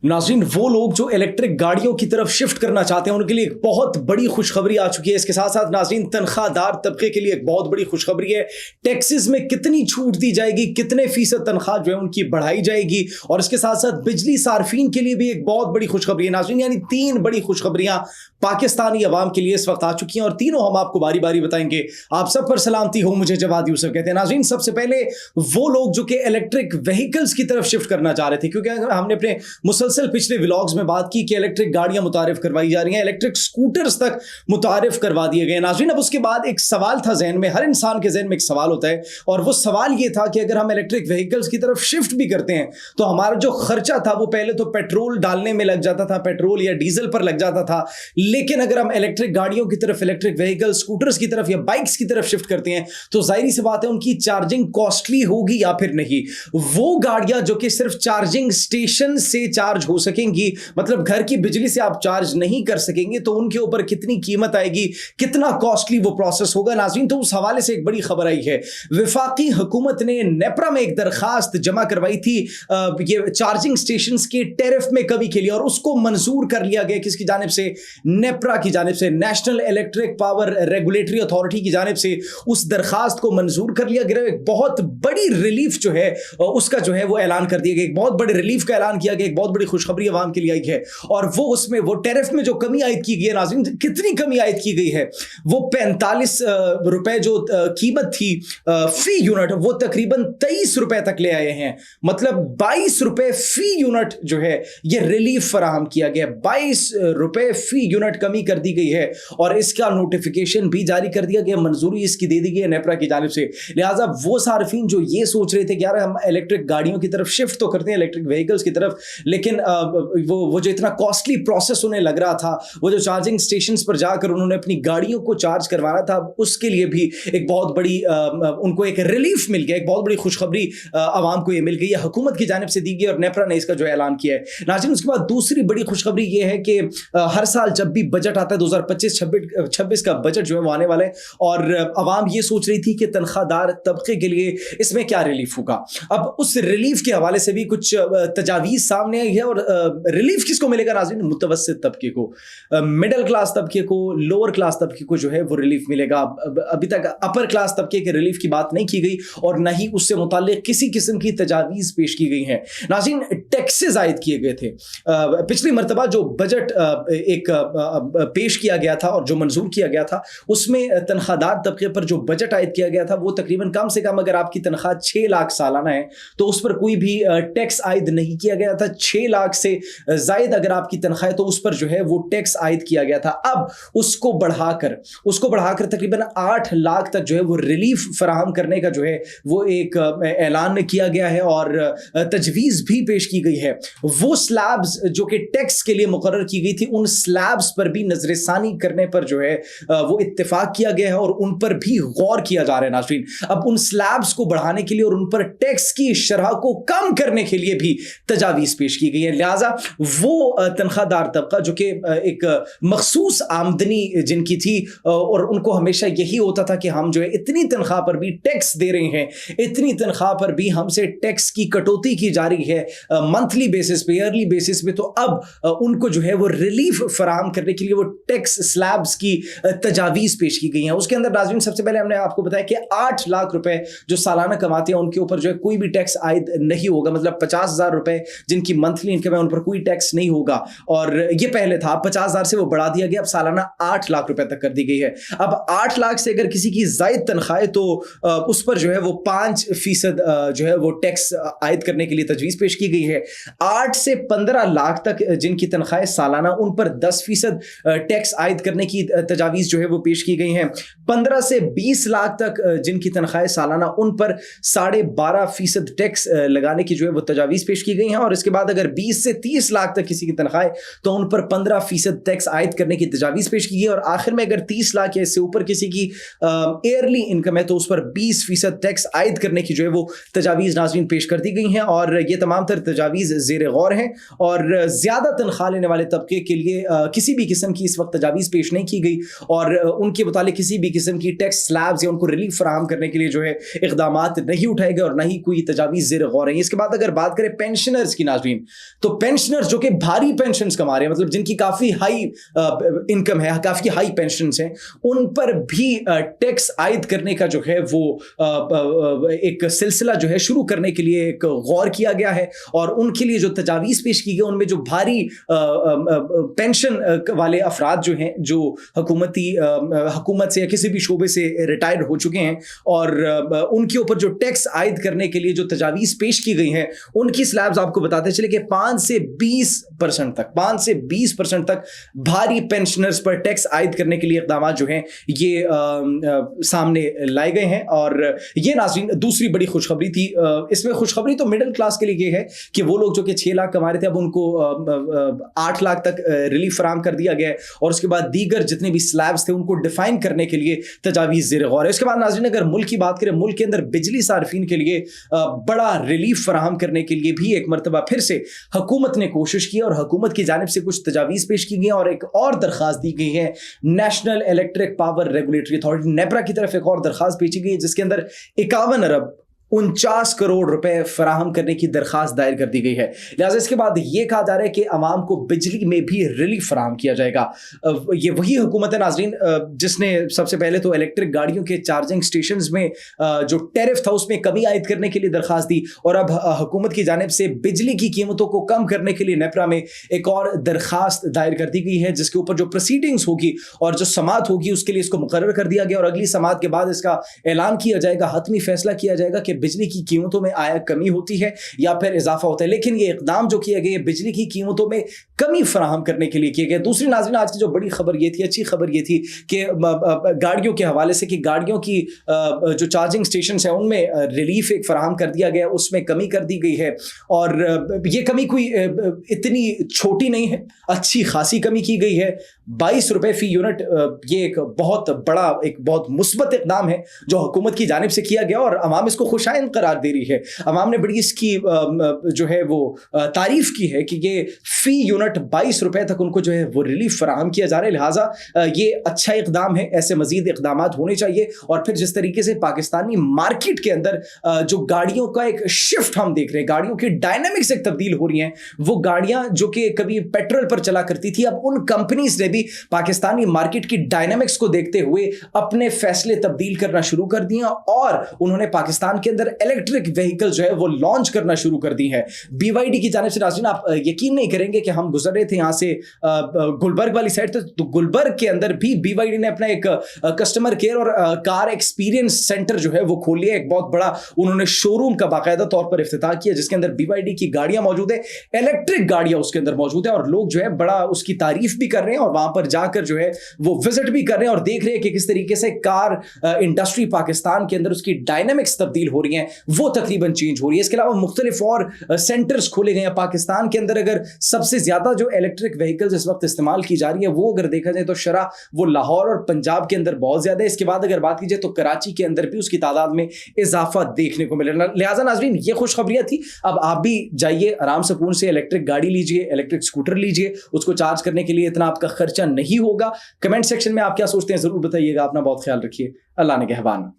नाज़रीन, वो लोग जो इलेक्ट्रिक गाड़ियों की तरफ शिफ्ट करना चाहते हैं उनके लिए एक बहुत बड़ी खुशखबरी आ चुकी है। इसके साथ साथ नाज़रीन, तनख्वाहदार तबके के लिए एक बहुत बड़ी खुशखबरी है। टैक्सेस में कितनी छूट दी जाएगी, कितने फीसद तनख्वाह जो है उनकी बढ़ाई जाएगी, और इसके साथ साथ बिजली सार्फिन के लिए भी एक बहुत बड़ी खुशखबरी है। नाज़रीन, यानी तीन बड़ी खुशखबरियां पाकिस्तानी अवाम के लिए इस वक्त आ चुकी हैं और तीनों हम आपको बारी बारी बताएंगे। आप सब पर सलामती हो, मुझे जवाद यूसुफ कहते हैं। नाज़रीन, सबसे पहले वो लोग जो कि इलेक्ट्रिक व्हीकल्स की तरफ शिफ्ट करना चाह रहे थे, क्योंकि हमने अपने मुसलसल पिछले व्लॉग्स में बात की कि इलेक्ट्रिक गाड़ियां मुतारिफ करवाई जा रही हैं, इलेक्ट्रिक स्कूटर्स तक मुतारिफ करवा दिए गए। नाज़रीन, अब उसके बाद एक सवाल था जहन में, हर इंसान के जहन में एक सवाल होता है, और वो सवाल ये था कि अगर हम इलेक्ट्रिक व्हीकल्स की तरफ शिफ्ट भी करते हैं तो हमारा जो खर्चा था वो पहले तो पेट्रोल डालने में लग जाता था, पेट्रोल या डीजल पर लग जाता था। लेकिन अगर हम इलेक्ट्रिक गाड़ियों की तरफ, इलेक्ट्रिक व्हीकल स्कूटर्स की तरफ या बाइक्स की तरफ शिफ्ट करते हैं तो जाहिर सी बात है उनकी चार्जिंग कॉस्टली होगी या फिर नहीं। वो गाड़ियां जो कि सिर्फ चार्जिंग स्टेशन से चार्ज हो सकेंगी, मतलब घर की बिजली से आप चार्ज नहीं कर सकेंगे, तो उनके ऊपर कितनी कीमत आएगी, कितना कॉस्टली वो प्रोसेस होगा। नाज़रीन, तो उस हवाले से एक बड़ी खबर आई है। वफाकी हुकूमत ने नेपरा में एक दरखास्त जमा करवाई थी ये चार्जिंग स्टेशन के टैरिफ में कमी के लिए, और उसको मंजूर कर लिया गया। किसकी जानिब से? नेपरा की जानिब से, national electric power regulatory authority की जानिब से उस दरखास्त को मंजूर कर लिया गया। एक बहुत बड़ी रिलीफ जो है उसका जो है वो ऐलान कर दिया गया, एक बहुत बड़े रिलीफ का ऐलान किया गया, एक बहुत बड़ी खुशखबरी अवाम के लिए आई है। और वो उसमें वो टैरिफ में जो कमी आयद की गई है, नाज़रीन, कितनी कमी आयद की गई है, वो 45 रुपए जो कीमत थी फी यूनिट, वो तकरीबन 23 रुपए तक ले आए हैं। मतलब 22 रुपए फी यूनिट जो है ये रिलीफ फराहम किया गया, 22 रुपए फी यूनिट कमी कर दी गई है, और इसका नोटिफिकेशन भी जारी कर दिया गया, मंजूरी इसकी दे दी गई है नेपरा की जानिब से। लिहाजा वो सार्फिन जो ये सोच रहे थे कि यार हम इलेक्ट्रिक गाड़ियों की तरफ शिफ्ट तो करते हैं, इलेक्ट्रिक व्हीकल्स की तरफ, लेकिन वो जो इतना कॉस्टली प्रोसेस उन्हें लग रहा था, वो जो चार्जिंग स्टेशंस पर जाकर उन्होंने अपनी गाड़ियों को चार्ज करवाना था, उसके लिए भी एक बहुत बड़ी उनको एक रिलीफ मिल गया, एक बहुत बड़ी खुशखबरी आवाम को ये मिल गई है, हुकूमत की जानिब से दी गई, और नेपरा ने इसका जो ऐलान किया है। नाज़रीन, उसके बाद दूसरी बड़ी खुशखबरी ये है कि हर साल जब भी बजट आता है 2025-26 का बजट जो है वो आने वाला है, और आवाम ये सोच रही थी कि तनख्वाहदार तबके के लिए इसमें क्या रिलीफ होगा। अब उस रिलीफ के हवाले से भी कुछ तजावीज़ सामने आई है, और रिलीफ किसको मिलेगा नाज़रीन? मुतवस्सित तबके को, मिडिल क्लास तबके को, लोअर क्लास तबके को जो है वो रिलीफ मिलेगा। अभी तक अपर क्लास तबके के रिलीफ की बात नहीं की गई, और न ही उससे मुताल्लिक किसी किस्म की तजावीज़ पेश की गई हैं। नाज़रीन, टैक्सेस आयद किए गए थे। पिछली मरतबा जो बजट एक पेश किया गया था और जो मंजूर किया गया था, उसमें तनख्वाहदार तबके पर जो बजट आयद किया गया था वो तकरीबन कम से कम, अगर आपकी तनख्वाह 6 लाख सालाना है तो उस पर कोई भी टैक्स आयद नहीं किया गया था। 6 लाख से जायद अगर आपकी तनख्वाह है तो उस पर जो है वो टैक्स आयद किया गया था। अब उसको बढ़ाकर तकरीबन 8 लाख तक जो है वो रिलीफ फराहम करने का जो है वो एक ऐलान किया गया है, और तजवीज़ भी पेश की गई है। वो स्लैब्स जो कि टैक्स के लिए मुकर्रर की गई थी, उन स्लैब्स पर भी नजरसानी करने पर जो है वो इत्तेफाक किया गया है, और उन पर भी गौर किया जा रहा है। नाज़रीन, अब उन स्लैब्स को बढ़ाने के लिए और उन पर टैक्स की शरह को कम करने के लिए भी तजावीज़ पेश की गई है। लिहाजा वो तनख्वाहदार तबका जो कि एक मखसूस आमदनी जिनकी थी, और उनको हमेशा यही होता था कि हम जो है इतनी तनख्वाह पर भी टैक्स दे रहे हैं, इतनी तनख्वाह पर भी हमसे टैक्स की कटौती की जा रही है मंथली बेसिस पे, ईयरली बेसिस पे, तो अब उनको जो है वो रिलीफ फराहम करने के लिए वो टैक्स स्लैब्स की तजावीज़ पेश की गई हैं। उसके अंदर नाज़रीन, सबसे पहले हमने आपको बताया कि 8 लाख रुपए जो सालाना कमाते हैं उनके ऊपर जो है कोई भी टैक्स आयद नहीं होगा। मतलब 50,000 रुपए जिनकी मंथली इनकम है उन पर कोई टैक्स नहीं होगा, और ये पहले था 50,000 से वो बढ़ा दिया गया, अब सालाना 8 लाख रुपए तक कर दी गई है। अब 8 लाख से अगर किसी की जायद तनख्वाह है तो उस पर जो है वो 5% जो है वो टैक्स आयद करने के लिए तजवीज़ पेश की गई है। 8 से 15 लाख तक जिनकी तनख्वाह सालाना, उन पर 10% टैक्स आयद करने की तजावीज़ जो है वो पेश की गई हैं। 15 से 20 लाख तक जिनकी तनख्वाह सालाना, उन पर 12.5% टैक्स लगाने की जो है वो तजावीज़ पेश की गई हैं। और इसके बाद अगर 20 से 30 लाख तक किसी की तनख्वाह है तो उन पर 15% टैक्स आयद करने की तजावीज़ पेश की गई। और आखिर में अगर 30 लाख या इससे ऊपर किसी की ईयरली इनकम है तो उस पर 20% टैक्स आयद करने की जो है वो तजावीज़ नाज़रीन पेश कर दी गई हैं। और ये तमाम तर तजावीज़ تجاویز زیر غور ہیں اور زیادہ تنخواہ لینے والے طبقے کے لیے کسی بھی قسم کی اس وقت تجاویز پیش نہیں کی گئی اور ان کے متعلق کسی بھی قسم کی ٹیکس سلیبز یا ان کو ریلیف فراہم کرنے کے لیے جو ہے اقدامات نہیں اٹھائے گئے اور نہ ہی کوئی تجاویز زیر غور ہیں. اس کے بعد اگر بات کریں پینشنرز کی ناظرین, تو پینشنرز جو کہ بھاری پینشنز کما رہے ہیں, مطلب جن کی کافی ہائی انکم ہے, کافی ہائی پینشنز ہیں, ان پر بھی ٹیکس عائد کرنے کا جو ہے وہ ایک سلسلہ جو ہے شروع کرنے کے لیے ایک غور کیا گیا ہے اور ان کے لیے جو تجاویز پیش کی گئی ان میں جو بھاری پینشن والے افراد جو ہیں جو حکومت سے یا کسی بھی شعبے سے ریٹائر ہو چکے ہیں اور ان کے اوپر جو ٹیکس عائد کرنے کے لیے جو تجاویز پیش کی گئی ہیں ان کی سلیبز آپ کو بتاتے چلے کہ 5 سے 20% تک بھاری پینشنرز پر ٹیکس عائد کرنے کے لیے اقدامات جو ہیں یہ سامنے لائے گئے ہیں. اور یہ ناظرین دوسری بڑی خوشخبری تھی. اس میں خوشخبری تو مڈل کلاس کے لیے یہ ہے کہ وہ لوگ جو کہ 6 لاکھ کما رہے تھے اب ان کو 8 لاکھ تک ریلیف فراہم کر دیا گیا ہے اور اس کے بعد دیگر جتنے بھی سلیبز تھے ان کو ڈیفائن کرنے کے لیے تجاویز زیر غور ہے. اس کے بعد ناظرین اگر ملک کی بات کریں, ملک کے اندر بجلی صارفین کے لیے بڑا ریلیف فراہم کرنے کے لیے بھی ایک مرتبہ پھر سے حکومت نے کوشش کی اور حکومت کی جانب سے کچھ تجاویز پیش کی گئی اور ایک اور درخواست دی گئی ہے national electric power regulatory authority NEPRA کی طرف. ایک اور درخواست بھیجی گئی ہے جس کے اندر 51 ارب 49 کروڑ روپے فراہم کرنے کی درخواست دائر کر دی گئی ہے. لہٰذا اس کے بعد یہ کہا جا رہا ہے کہ عوام کو بجلی میں بھی ریلیف فراہم کیا جائے گا. یہ وہی حکومت ہے ناظرین جس نے سب سے پہلے تو الیکٹرک گاڑیوں کے چارجنگ سٹیشنز میں جو ٹیرف تھا اس میں کمی عائد کرنے کے لیے درخواست دی اور اب حکومت کی جانب سے بجلی کی قیمتوں کو کم کرنے کے لیے نیپرا میں ایک اور درخواست دائر کر دی گئی ہے جس کے اوپر جو پروسیڈنگز ہوگی اور جو سماعت ہوگی اس کے لیے اس کو مقرر کر دیا گیا اور اگلی سماعت کے بعد اس کا اعلان کیا جائے گا, حتمی فیصلہ کیا جائے گا کہ بجلی کی قیمتوں میں آیا کمی ہوتی ہے یا پھر اضافہ ہوتا ہے. لیکن یہ اقدام جو کیا گیا بجلی کی قیمتوں میں کمی فراہم کرنے کے لیے کیا گیا. دوسری ناظرین آج کی جو بڑی خبر یہ تھی, اچھی خبر یہ تھی کہ گاڑیوں کے حوالے سے کہ گاڑیوں کی جو چارجنگ سٹیشنز ہیں ان میں ریلیف ایک فراہم کر دیا گیا, اس میں کمی کر دی گئی ہے اور یہ کمی کوئی اتنی چھوٹی نہیں ہے, اچھی خاصی کمی کی گئی ہے. 22 روپے فی یونٹ, یہ ایک بہت بڑا ایک بہت مثبت اقدام ہے جو حکومت کی جانب سے کیا گیا اور عوام اس کو خوشائند قرار دے رہی ہے. عوام نے بڑی اس کی جو ہے وہ تعریف کی ہے کہ یہ فی یونٹ 22 روپے تک ان کو جو ہے وہ ریلیف فراہم کیا جا رہا ہے. لہٰذا یہ اچھا اقدام ہے, ایسے مزید اقدامات ہونے چاہیے. اور پھر جس طریقے سے پاکستانی مارکیٹ کے اندر جو گاڑیوں کا ایک شفٹ ہم دیکھ رہے ہیں, گاڑیوں کی ڈائنامکس ایک تبدیل ہو رہی ہیں, وہ گاڑیاں جو کہ کبھی پیٹرول پر چلا کرتی تھی اب ان کمپنیز نے بھی پاکستانی مارکیٹ کی ڈائنامکس کو دیکھتے ہوئے اپنے فیصلے تبدیل کرنا شروع کر دیے اور انہوں نے پاکستان کے اندر الیکٹرک وہیکل جو ہے وہ لانچ کرنا شروع کر دی ہے. بی وائی ڈی کی جانب سے ناظرین آپ یقین نہیں کریں گے کہ ہم گزر رہے تھے یہاں سے گلبرگ والی سائڈ تھے تو گلبرگ کے اندر بھی بی وائی ڈی نے اپنا ایک کسٹمر کیئر اور کار ایکسپیرینس سینٹر جو ہے وہ کھول لیا. ایک بہت بڑا انہوں نے شو روم کا باقاعدہ طور پر افتتاح کیا جس کے اندر بی وائی ڈی کی گاڑیاں موجود ہیں, الیکٹرک گاڑیاں اس کے اندر موجود ہیں اور لوگ جو ہے بڑا اس کی تعریف بھی کر رہے ہیں اور وہاں پر جا کر جو ہے وہ وزٹ بھی کر رہے ہیں اور دیکھ رہے ہیں کہ کس طریقے سے کار انڈسٹری پاکستان کے اندر اس کی ڈائنامکس تبدیل ہو رہی ہیں, وہ تقریباً چینج ہو رہی ہے. اس کے علاوہ مختلف اور سینٹرز کھولے گئے ہیں پاکستان کے اندر. اگر سب سے زیادہ جو الیکٹرک وہیکلز اس وقت استعمال کی جا رہی ہے وہ اگر دیکھا جائے تو شرح وہ لاہور اور پنجاب کے اندر بہت زیادہ ہے. اس کے بعد اگر بات کی جائے تو کراچی کے اندر بھی اس کی تعداد میں اضافہ دیکھنے کو ملے. لہٰذا ناظرین یہ خوشخبریاں تھی. اب آپ بھی جائیے آرام سکون سے الیکٹرک گاڑی لیجیے, الیکٹرک اسکوٹر لیجیے, اس کو چارج کرنے کے لیے اتنا آپ کا خرچہ نہیں ہوگا. کمنٹ سیکشن میں آپ کیا سوچتے ہیں ضرور بتائیے گا. اپنا بہت خیال رکھیے. اللہ نگہبان.